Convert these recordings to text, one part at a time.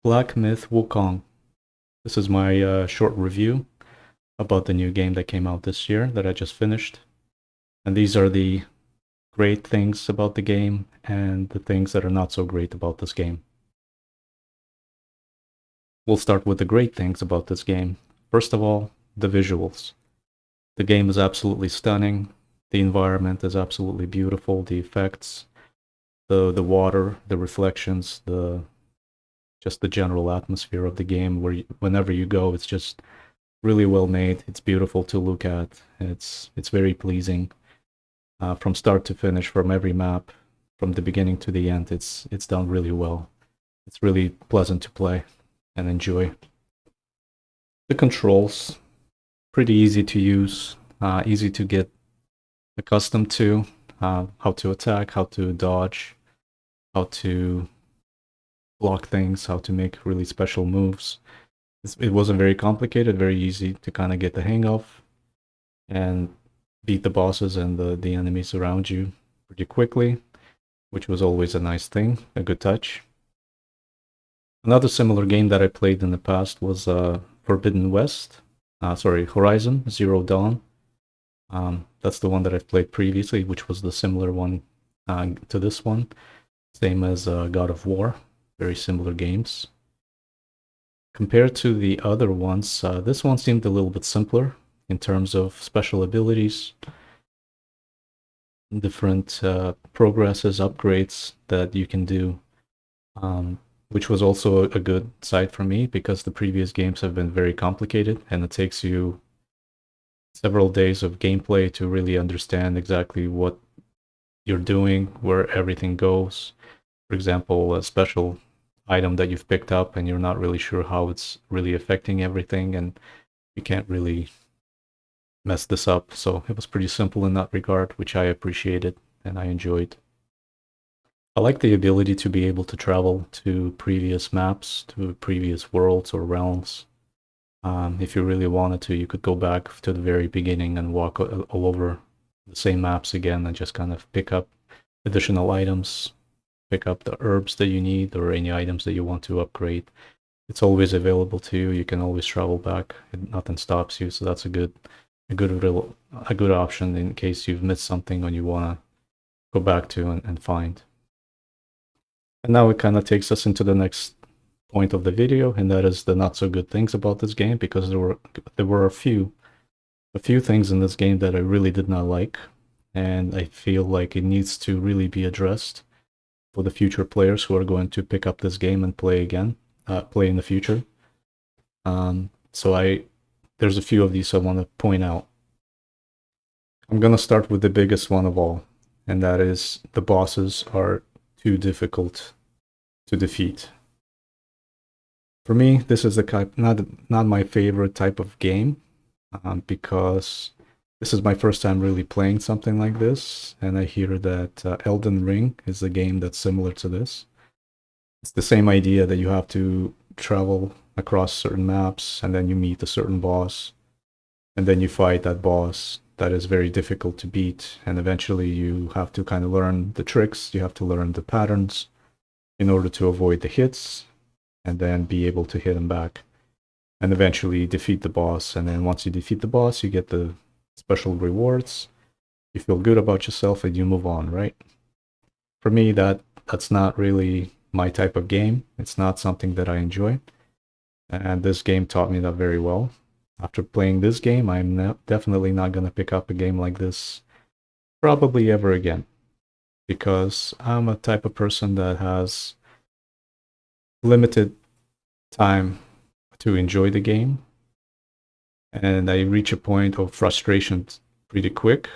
Black Myth Wukong. This is my short review about the new game that came out this year that I just finished. And these are the great things about the game and the things that are not so great about this game. We'll start with the great things about this game. First of all, the visuals. The game is absolutely stunning. The environment is absolutely beautiful. The effects, the water, the reflections, the just the general atmosphere of the game where whenever you go, it's just really well made. It's beautiful to look at. It's very pleasing from start to finish, from every map, from the beginning to the end. It's done really well. It's really pleasant to play and enjoy. The controls, pretty easy to use, easy to get accustomed to. How to attack, how to dodge, how to block things, how to make really special moves. It wasn't very complicated, very easy to kind of get the hang of and beat the bosses and the enemies around you pretty quickly, which was always a nice thing, a good touch. Another similar game that I played in the past was Forbidden West. Horizon Zero Dawn. That's the one that I've played previously, which was the similar one to this one. Same as God of War. Very similar games. Compared to the other ones, this one seemed a little bit simpler in terms of special abilities, different progresses, upgrades that you can do, which was also a good side for me because the previous games have been very complicated and it takes you several days of gameplay to really understand exactly what you're doing, where everything goes. For example, a special item that you've picked up and you're not really sure how it's really affecting everything, and you can't really mess this up. So it was pretty simple in that regard, which I appreciated and I enjoyed. I like the ability to be able to travel to previous maps, to previous worlds or realms. If you really wanted to, you could go back to the very beginning and walk all over the same maps again and just kind of pick up additional items, pick up the herbs that you need or any items that you want to upgrade. It's always available to you. You can always travel back. Nothing stops you. So that's a good option in case you've missed something or you want to go back to and find. And now it kind of takes us into the next point of the video, and that is the not so good things about this game, because there were a few things in this game that I really did not like, and I feel like it needs to really be addressed for the future players who are going to pick up this game and play again, play in the future. So there's a few of these I want to point out. I'm gonna start with the biggest one of all, and that is the bosses are too difficult to defeat. For me, this is not my favorite type of game, because this is my first time really playing something like this, and I hear that Elden Ring is a game that's similar to this. It's the same idea that you have to travel across certain maps, and then you meet a certain boss, and then you fight that boss that is very difficult to beat, and eventually you have to kind of learn the tricks, you have to learn the patterns in order to avoid the hits, and then be able to hit him back, and eventually defeat the boss. And then once you defeat the boss, you get the special rewards, you feel good about yourself, and you move on, right? For me, that's not really my type of game. It's not something that I enjoy, and this game taught me that very well. After playing this game, I'm definitely not going to pick up a game like this probably ever again, because I'm a type of person that has limited time to enjoy the game, and I reach a point of frustration pretty quick.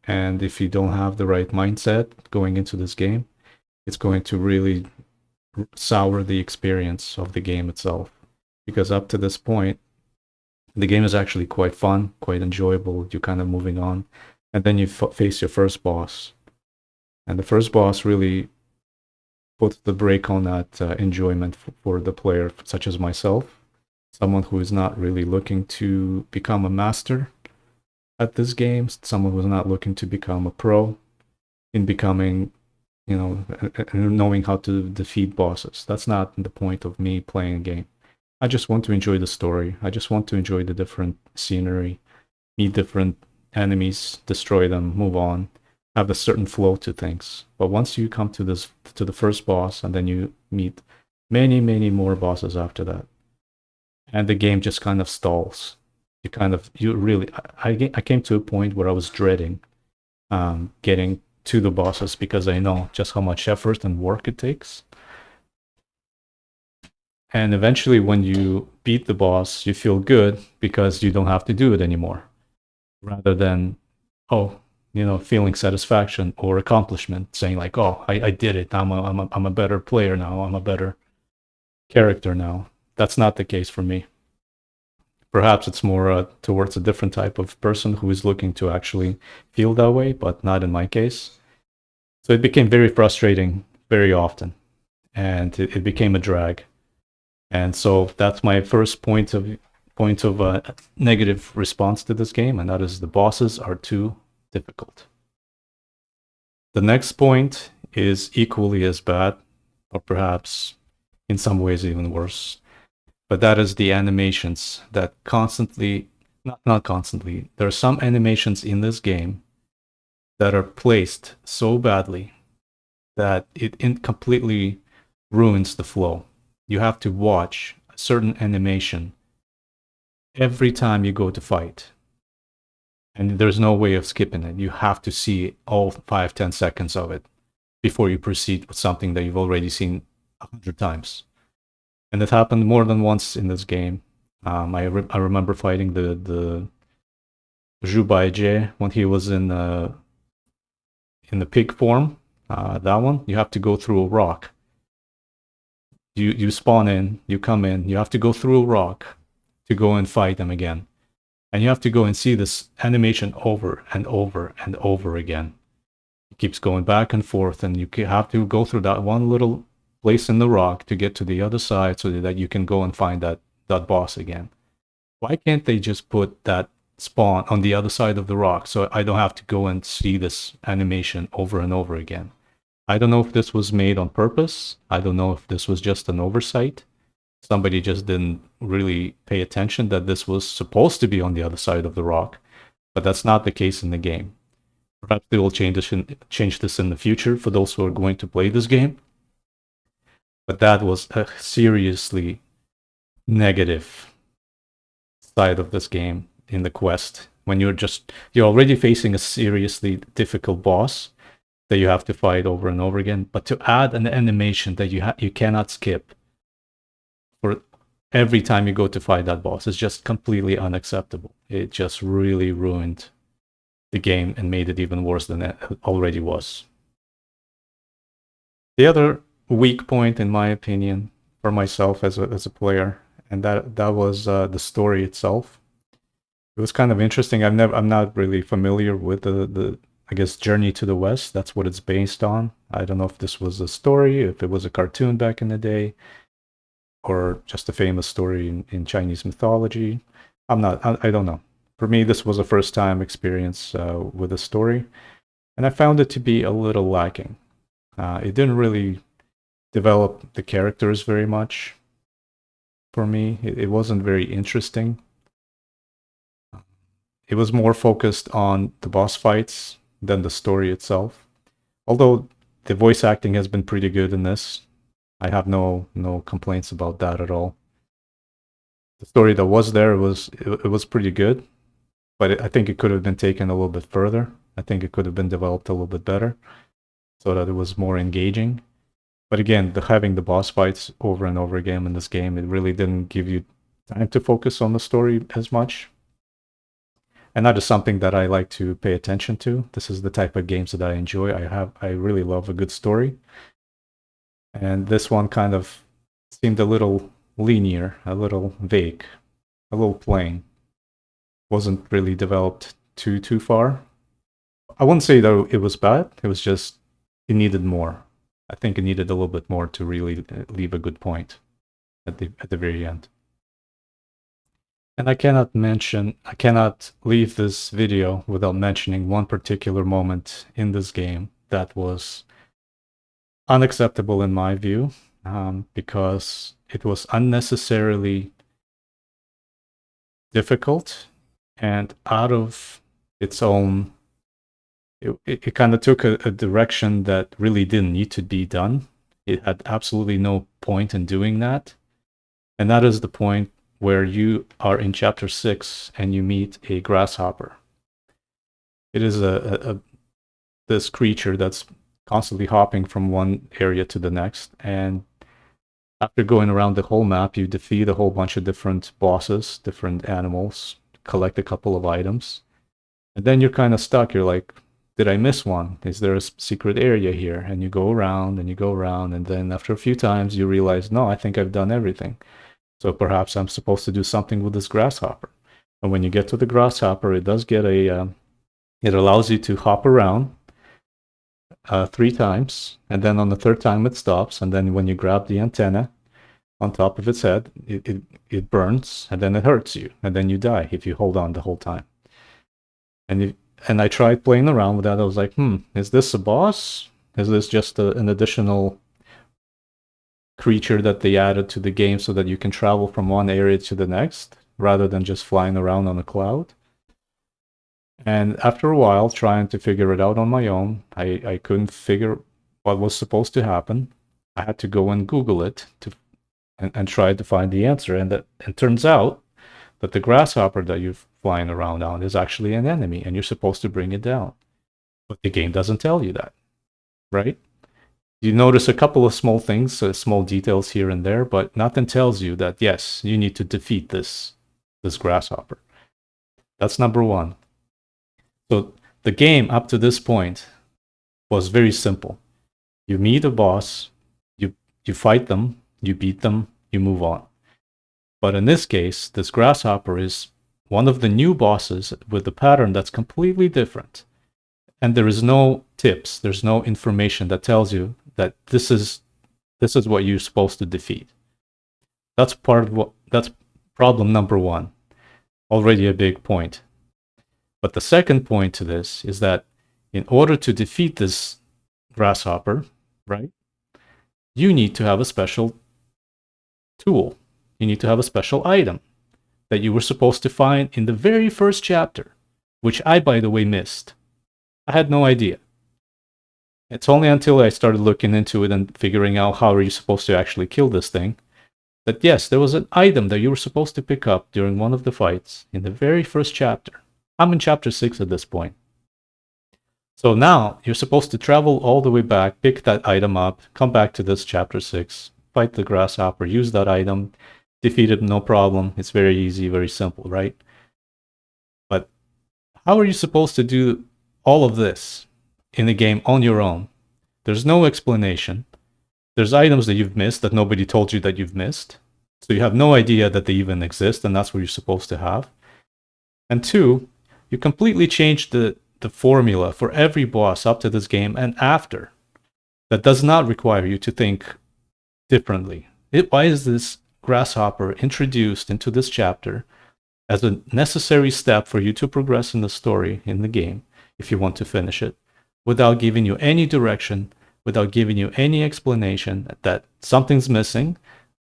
And if you don't have the right mindset going into this game, it's going to really sour the experience of the game itself. Because up to this point, the game is actually quite fun, quite enjoyable. You're kind of moving on, and then you face your first boss, and the first boss really puts the brake on that enjoyment for the player, such as myself, someone who is not really looking to become a master at this game, someone who's not looking to become a pro in becoming, knowing how to defeat bosses. That's not the point of me playing a game. I just want to enjoy the story. I just want to enjoy the different scenery, meet different enemies, destroy them, move on, have a certain flow to things. But once you come to the first boss, and then you meet many more bosses after that, and the game just kind of stalls. You really, I came to a point where I was dreading getting to the bosses because I know just how much effort and work it takes. And eventually, when you beat the boss, you feel good because you don't have to do it anymore, rather than, oh, feeling satisfaction or accomplishment, saying like, oh, I did it. I'm a better player now. I'm a better character now. That's not the case for me. Perhaps it's more towards a different type of person who is looking to actually feel that way, but not in my case. So it became very frustrating very often, and it became a drag. And so that's my first point of negative response to this game, and that is the bosses are too difficult. The next point is equally as bad, or perhaps in some ways even worse. But that is the animations that constantly, not constantly, there are some animations in this game that are placed so badly that it completely ruins the flow. You have to watch a certain animation every time you go to fight. And there's no way of skipping it. You have to see all 5-10 seconds of it before you proceed with something that you've already seen 100 times. And it happened more than once in this game. I remember fighting the Zhu Baijie when he was in the pig form. That one, you have to go through a rock. You spawn in, you come in, you have to go through a rock to go and fight them again. And you have to go and see this animation over and over and over again. It keeps going back and forth, and you have to go through that one little place in the rock to get to the other side so that you can go and find that boss again. Why can't they just put that spawn on the other side of the rock so I don't have to go and see this animation over and over again? I don't know if this was made on purpose. I don't know if this was just an oversight. Somebody just didn't really pay attention that this was supposed to be on the other side of the rock, but that's not the case in the game. Perhaps they will change this in the future for those who are going to play this game. But that was a seriously negative side of this game in the quest. When you're already facing a seriously difficult boss that you have to fight over and over again, but to add an animation that you cannot skip for every time you go to fight that boss is just completely unacceptable. It just really ruined the game and made it even worse than it already was. The other weak point, in my opinion, for myself as a player, and that was the story itself. It was kind of interesting. I'm not really familiar with the I guess Journey to the West. That's what it's based on. I don't know if this was a story, if it was a cartoon back in the day, or just a famous story in Chinese mythology. I don't know. For me, this was a first time experience with a story, and I found it to be a little lacking. It didn't really develop the characters very much for me. It wasn't very interesting. It was more focused on the boss fights than the story itself. Although the voice acting has been pretty good in this. I have no complaints about that at all. The story that was there it was pretty good, but I think it could have been taken a little bit further. I think it could have been developed a little bit better so that it was more engaging. But again, having the boss fights over and over again in this game, it really didn't give you time to focus on the story as much. And that is something that I like to pay attention to. This is the type of games that I enjoy. I really love a good story. And this one kind of seemed a little linear, a little vague, a little plain. Wasn't really developed too far. I wouldn't say that it was bad. It was just it needed more. I think it needed a little bit more to really leave a good point at the very end. And I cannot leave this video without mentioning one particular moment in this game that was unacceptable in my view, because it was unnecessarily difficult and out of its own. It kind of took a direction that really didn't need to be done. It had absolutely no point in doing that. And that is the point where you are in chapter 6 and you meet a grasshopper. It is this creature that's constantly hopping from one area to the next. And after going around the whole map, you defeat a whole bunch of different bosses, different animals, collect a couple of items. And then you're kind of stuck. You're like, did I miss one? Is there a secret area here? And you go around and you go around. And then after a few times, you realize, no, I think I've done everything. So perhaps I'm supposed to do something with this grasshopper. And when you get to the grasshopper, it does get it allows you to hop around 3 times. And then on the third time, it stops. And then when you grab the antenna on top of its head, it burns and then it hurts you. And then you die if you hold on the whole time. And I tried playing around with that. I was like, is this a boss? Is this just an additional creature that they added to the game so that you can travel from one area to the next rather than just flying around on a cloud? And after a while, trying to figure it out on my own, I couldn't figure what was supposed to happen. I had to go and Google it and try to find the answer. And it turns out that the grasshopper that you're flying around on is actually an enemy, and you're supposed to bring it down. But the game doesn't tell you that, right? You notice a couple of small things, small details here and there, but nothing tells you that, yes, you need to defeat this grasshopper. That's number one. So the game up to this point was very simple. You meet a boss, you fight them, you beat them, you move on. But in this case, this grasshopper is one of the new bosses with a pattern that's completely different. And there is no tips, there's no information that tells you that this is what you're supposed to defeat. That's problem number one. Already a big point. But the second point to this is that in order to defeat this grasshopper, right, you need to have a special tool. You need to have a special item that you were supposed to find in the very first chapter, which I, by the way, missed. I had no idea. It's only until I started looking into it and figuring out how are you supposed to actually kill this thing that yes, there was an item that you were supposed to pick up during one of the fights in the very first chapter. I'm in chapter 6 at this point. So now you're supposed to travel all the way back, pick that item up, come back to this chapter 6, fight the grasshopper, use that item, defeat it, no problem. It's very easy, very simple, right? But how are you supposed to do all of this in the game on your own? There's no explanation. There's items that you've missed that nobody told you that you've missed. So you have no idea that they even exist, and that's what you're supposed to have. And two, you completely changed the formula for every boss up to this game and after. That does not require you to think differently. Why is this grasshopper introduced into this chapter as a necessary step for you to progress in the story in the game, if you want to finish it, without giving you any direction, without giving you any explanation that something's missing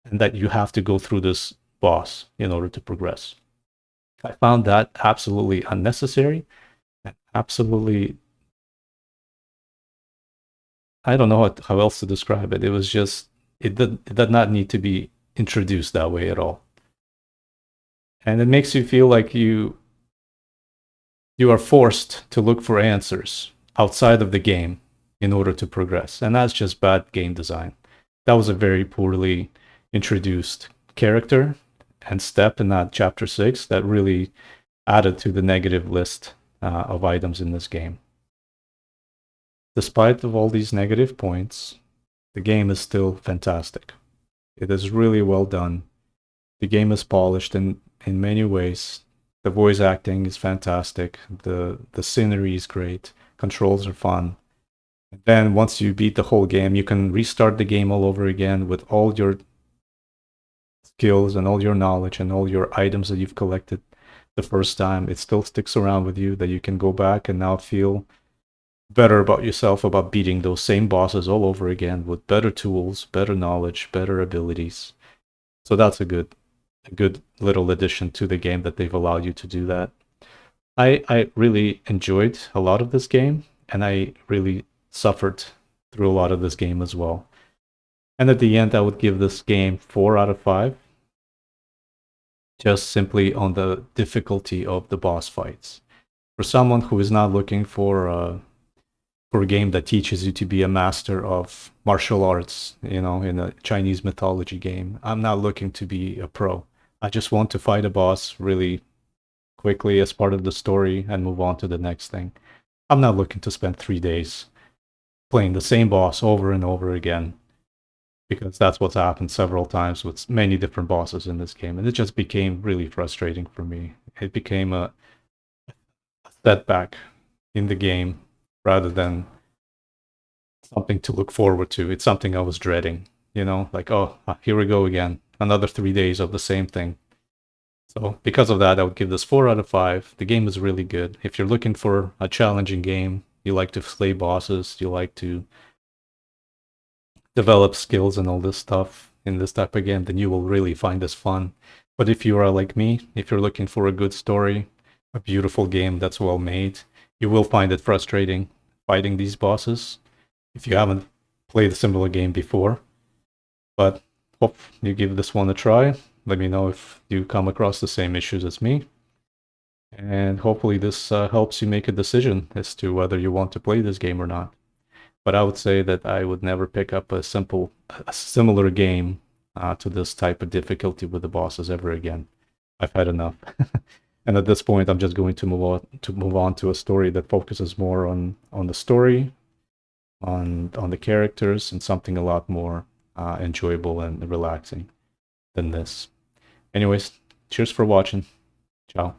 and that you have to go through this boss in order to progress? I found that absolutely unnecessary and absolutely, I don't know how else to describe it. It was just, it did not need to be introduced that way at all. And it makes you feel like you are forced to look for answers outside of the game in order to progress. And that's just bad game design. That was a very poorly introduced character and step in that chapter 6 that really added to the negative list of items in this game. Despite of all these negative points, the game is still fantastic. It is really well done. The game is polished in many ways. The voice acting is fantastic. The scenery is great. Controls are fun. And then once you beat the whole game, you can restart the game all over again with all your skills and all your knowledge and all your items that you've collected the first time. It still sticks around with you, that you can go back and now feel better about yourself about beating those same bosses all over again with better tools, better knowledge, better abilities. So that's a good little addition to the game that they've allowed you to do that. I really enjoyed a lot of this game, and I really suffered through a lot of this game as well. And at the end, I would give this game 4 out of 5, just simply on the difficulty of the boss fights. For someone who is not looking for a game that teaches you to be a master of martial arts, you know, in a Chinese mythology game, I'm not looking to be a pro. I just want to fight a boss really quickly as part of the story and move on to the next thing. I'm not looking to spend 3 days playing the same boss over and over again, because that's what's happened several times with many different bosses in this game, and it just became really frustrating for me. It became a setback in the game rather than something to look forward to. It's something I was dreading, you know, like, oh, here we go again, another 3 days of the same thing. So because of that, I would give this 4 out of 5. The game is really good. If you're looking for a challenging game, you like to slay bosses, you like to develop skills and all this stuff in this type of game, then you will really find this fun. But if you are like me, if you're looking for a good story, a beautiful game that's well made, you will find it frustrating fighting these bosses if you haven't played a similar game before. But hope you give this one a try. Let me know if you come across the same issues as me. And hopefully this helps you make a decision as to whether you want to play this game or not. But I would say that I would never pick up a similar game to this type of difficulty with the bosses ever again. I've had enough. And at this point, I'm just going to move on to a story that focuses more on the story, on the characters, and something a lot more enjoyable and relaxing than this. Anyways, cheers for watching. Ciao.